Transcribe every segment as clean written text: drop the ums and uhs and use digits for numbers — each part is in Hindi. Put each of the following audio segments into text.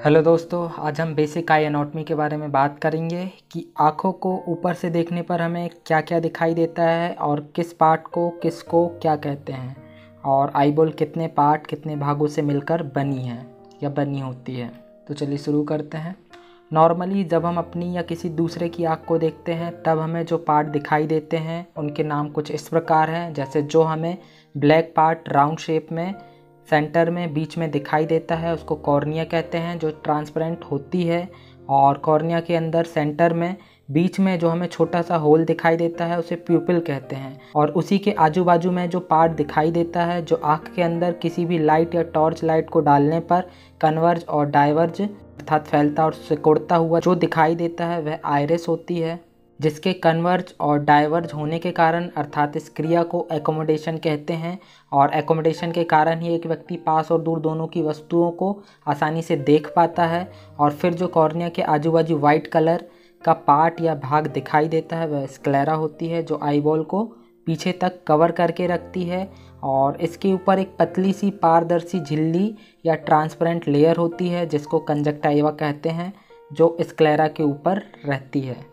हेलो दोस्तों, आज हम बेसिक आई एनाटॉमी के बारे में बात करेंगे कि आँखों को ऊपर से देखने पर हमें क्या क्या दिखाई देता है और किस पार्ट को किसको क्या कहते हैं, और आईबॉल कितने पार्ट कितने भागों से मिलकर बनी है या बनी होती है। तो चलिए शुरू करते हैं। नॉर्मली जब हम अपनी या किसी दूसरे की आँख को देखते हैं तब हमें जो पार्ट दिखाई देते हैं उनके नाम कुछ इस प्रकार हैं। जैसे जो हमें ब्लैक पार्ट राउंड शेप में सेंटर में बीच में दिखाई देता है उसको कॉर्निया कहते हैं, जो ट्रांसपेरेंट होती है। और कॉर्निया के अंदर सेंटर में बीच में जो हमें छोटा सा होल दिखाई देता है उसे प्यूपिल कहते हैं। और उसी के आजू बाजू में जो पार्ट दिखाई देता है जो आँख के अंदर किसी भी लाइट या टॉर्च लाइट को डालने पर कन्वर्ज और डाइवर्ज अर्थात फैलता और सिकुड़ता हुआ जो दिखाई देता है वह आइरिस होती है, जिसके कन्वर्ज और डाइवर्ज होने के कारण अर्थात इस क्रिया को एकोमोडेशन कहते हैं। और एकोमोडेशन के कारण ही एक व्यक्ति पास और दूर दोनों की वस्तुओं को आसानी से देख पाता है। और फिर जो कॉर्निया के आजू बाजू वाइट कलर का पार्ट या भाग दिखाई देता है वह स्क्लेरा होती है, जो आईबॉल को पीछे तक कवर करके रखती है। और इसके ऊपर एक पतली सी पारदर्शी झिल्ली या ट्रांसपेरेंट लेयर होती है जिसको कंजक्टाइवा कहते हैं, जो स्क्लेरा के ऊपर रहती है।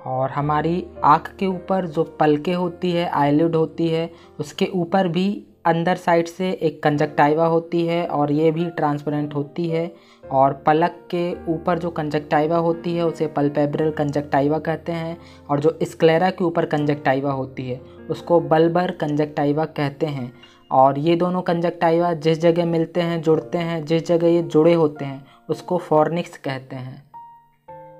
और हमारी आँख के ऊपर जो पलकें होती है, आईलिड होती है, उसके ऊपर भी अंदर साइड से एक कंजक्टाइवा होती है और ये भी ट्रांसपेरेंट होती है। और पलक के ऊपर जो कंजक्टाइवा होती है उसे पल्पेब्रल कंजक्टाइवा कहते हैं, और जो स्क्लेरा के ऊपर कंजक्टाइवा होती है उसको बल्बर कंजक्टाइवा कहते हैं। और ये दोनों कंजक्टाइवा जिस जगह मिलते हैं जुड़ते हैं, जिस जगह ये जुड़े होते हैं उसको फॉर्निक्स कहते हैं।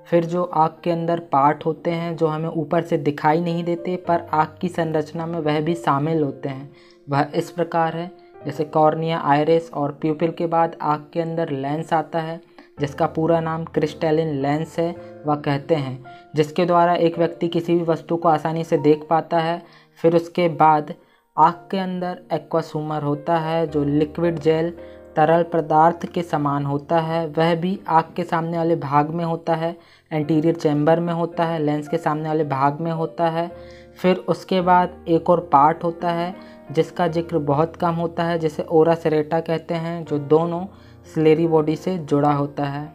फिर जो आँख के अंदर पार्ट होते हैं जो हमें ऊपर से दिखाई नहीं देते पर आँख की संरचना में वह भी शामिल होते हैं, वह इस प्रकार है। जैसे कॉर्निया, आइरिस और प्यूपिल के बाद आँख के अंदर लेंस आता है जिसका पूरा नाम क्रिस्टलिन लेंस है, वह कहते हैं, जिसके द्वारा एक व्यक्ति किसी भी वस्तु को आसानी से देख पाता है। फिर उसके बाद आँख के अंदर एक्वस ह्यूमर होता है जो लिक्विड जेल तरल पदार्थ के समान होता है, वह भी आँख के सामने वाले भाग में होता है, एंटीरियर चैम्बर में होता है, लेंस के सामने वाले भाग में होता है। फिर उसके बाद एक और पार्ट होता है जिसका जिक्र बहुत कम होता है, जिसे ओरा सेरेटा कहते हैं, जो दोनों सिलेरी बॉडी से जुड़ा होता है।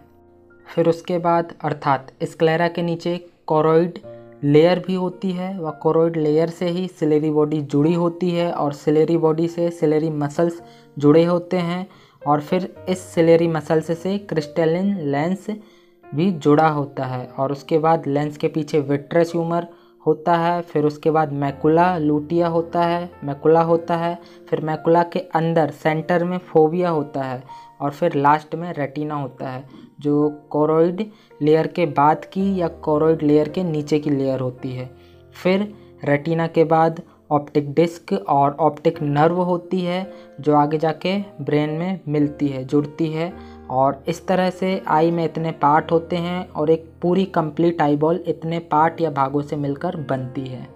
फिर उसके बाद अर्थात स्क्लेरा के नीचे कोरोइड लेयर भी होती है, वह कोरोइड लेयर से ही सिलेरी बॉडी जुड़ी होती है और सिलेरी बॉडी से सिलेरी मसल्स जुड़े होते हैं। और फिर इस सिलेरी मसल्स से क्रिस्टलिन लेंस भी जुड़ा होता है। और उसके बाद लेंस के पीछे विट्रस ह्यूमर होता है। फिर उसके बाद मैकुला लूटिया होता है, मैकुला होता है। फिर मैकुला के अंदर सेंटर में फोविया होता है। और फिर लास्ट में रेटिना होता है, जो कोरोइड लेयर के बाद की या कोरोइड लेयर के नीचे की लेयर होती है। फिर रेटिना के बाद ऑप्टिक डिस्क और ऑप्टिक नर्व होती है जो आगे जाके ब्रेन में मिलती है, जुड़ती है। और इस तरह से आई में इतने पार्ट होते हैं और एक पूरी कंप्लीट आईबॉल इतने पार्ट या भागों से मिलकर बनती है।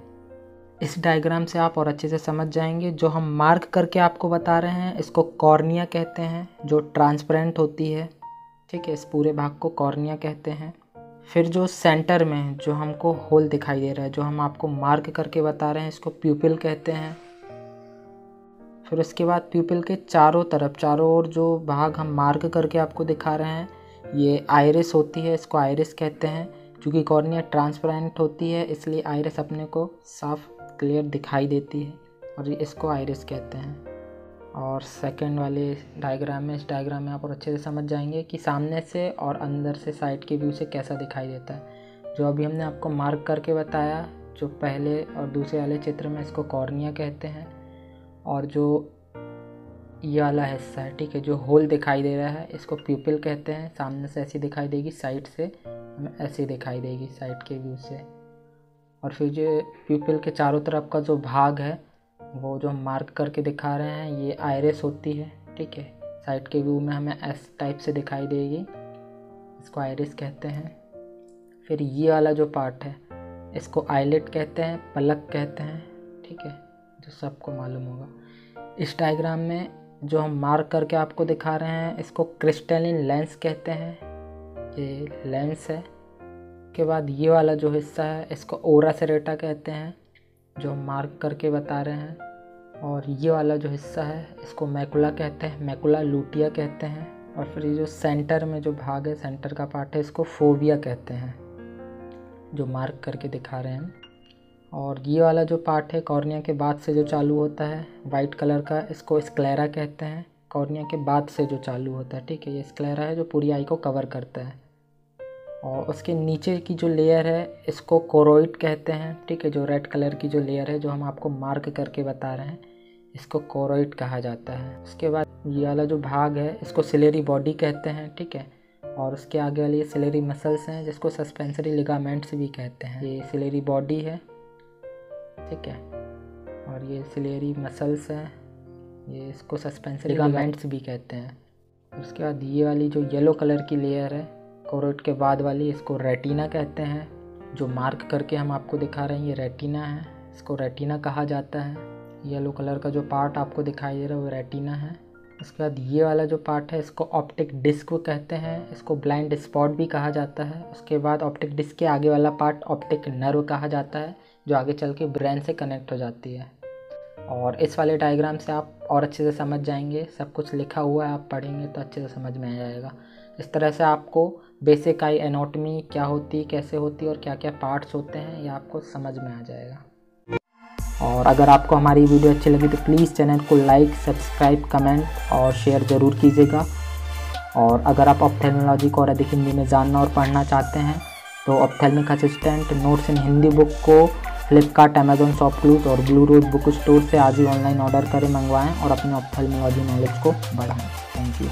इस डायग्राम से आप और अच्छे से समझ जाएंगे। जो हम मार्क करके आपको बता रहे हैं इसको कॉर्निया कहते हैं, जो ट्रांसपेरेंट होती है। ठीक है, इस पूरे भाग को कॉर्निया कहते हैं। फिर जो सेंटर में जो हमको होल दिखाई दे रहा है, जो हम आपको मार्क करके बता रहे हैं, इसको प्यूपिल कहते हैं। फिर उसके बाद प्यूपिल के चारों तरफ, चारों ओर जो भाग हम मार्क करके आपको दिखा रहे हैं, ये आइरिस होती है, इसको आइरिस कहते हैं। क्योंकि कॉर्निया ट्रांसपेरेंट होती है इसलिए आइरिस अपने को साफ क्लियर दिखाई देती है और इसको आइरिस कहते हैं। और सेकंड वाले डायग्राम में, इस डायग्राम में आप और अच्छे से समझ जाएंगे कि सामने से और अंदर से साइड के व्यू से कैसा दिखाई देता है। जो अभी हमने आपको मार्क करके बताया, जो पहले और दूसरे वाले चित्र में, इसको कॉर्निया कहते हैं। और जो ये वाला हिस्सा है, ठीक है, जो होल दिखाई दे रहा है, इसको प्यूपिल कहते हैं। सामने से ऐसी दिखाई देगी, साइड से हमें ऐसी दिखाई देगी साइड के व्यू से। और फिर जो प्यूपिल के चारों तरफ का जो भाग है वो जो हम मार्क करके दिखा रहे हैं, ये आइरिस होती है। ठीक है, साइड के व्यू में हमें एस टाइप से दिखाई देगी, इसको आइरिस कहते हैं। फिर ये वाला जो पार्ट है इसको आईलिड कहते हैं, पलक कहते हैं। ठीक है, जो सबको मालूम होगा। इस डायग्राम में जो हम मार्क करके आपको दिखा रहे हैं इसको क्रिस्टलिन लेंस कहते हैं, ये लेंस है। के बाद ये वाला जो हिस्सा है इसको ओरा सेरेटा कहते हैं, जो हम मार्क करके बता रहे हैं। और ये वाला जो हिस्सा है इसको मैकुला कहते हैं, मैकुला लूटिया कहते हैं। और फिर ये जो सेंटर में जो भाग है, सेंटर का पार्ट है, इसको फोविया कहते हैं, जो मार्क करके दिखा रहे हैं। और ये वाला जो पार्ट है कॉर्निया के बाद से जो चालू होता है वाइट कलर का, इसको स्क्लेरा कहते हैं। कॉर्निया के बाद से जो चालू होता है, ठीक है, ये स्क्लेरा है जो पूरी आई को कवर करता है। और उसके नीचे की जो लेयर है इसको कोरोइड कहते हैं, ठीक है। जो रेड कलर की जो लेयर है जो हम आपको मार्क करके बता रहे हैं, इसको कोरोइड कहा जाता है। उसके बाद ये वाला जो भाग है इसको सिलेरी बॉडी कहते हैं, ठीक है। और उसके आगे वाली ये सिलेरी मसल्स हैं जिसको सस्पेंसरी लिगामेंट्स भी कहते हैं। ये सिलेरी बॉडी है, ठीक है, और ये सिलेरी मसल्स हैं, ये इसको सस्पेंसरी लिगामेंट्स भी कहते हैं। उसके बाद ये वाली जो येलो कलर की लेयर है कोरोइड के बाद वाली, इसको रेटिना कहते हैं। जो मार्क करके हम आपको दिखा रहे हैं ये रेटिना है, इसको रेटिना कहा जाता है। येलो कलर का जो पार्ट आपको दिखाई दे रहा है वो रेटिना है। उसके बाद ये वाला जो पार्ट है इसको ऑप्टिक डिस्क कहते हैं, इसको ब्लाइंड स्पॉट भी कहा जाता है। उसके बाद ऑप्टिक डिस्क के आगे वाला पार्ट ऑप्टिक नर्व कहा जाता है, जो आगे चल के ब्रेन से कनेक्ट हो जाती है। और इस वाले डायग्राम से आप और अच्छे से समझ जाएंगे, सब कुछ लिखा हुआ है, आप पढ़ेंगे तो अच्छे से समझ में आ जाएगा। इस तरह से आपको बेसिक आई एनाटॉमी क्या होती, कैसे होती और क्या क्या पार्ट्स होते हैं ये आपको समझ में आ जाएगा। और अगर आपको हमारी वीडियो अच्छी लगी तो प्लीज़ चैनल को लाइक, सब्सक्राइब, कमेंट और शेयर ज़रूर कीजिएगा। और अगर आप ऑप्थेल्मोलॉजी को और अधिक हिंदी में जानना और पढ़ना चाहते हैं तो ऑप्थेल्मिक असिस्टेंट नोट्स इन हिंदी बुक को फ्लिपकार्ट, अमेजॉन, शॉपक्लूज और ब्लू रोज बुक स्टोर से आज ही ऑनलाइन ऑर्डर करें, मंगवाएं और अपने ऑप्थेल्मोलॉजी नॉलेज को बढ़ाएं। Thank you.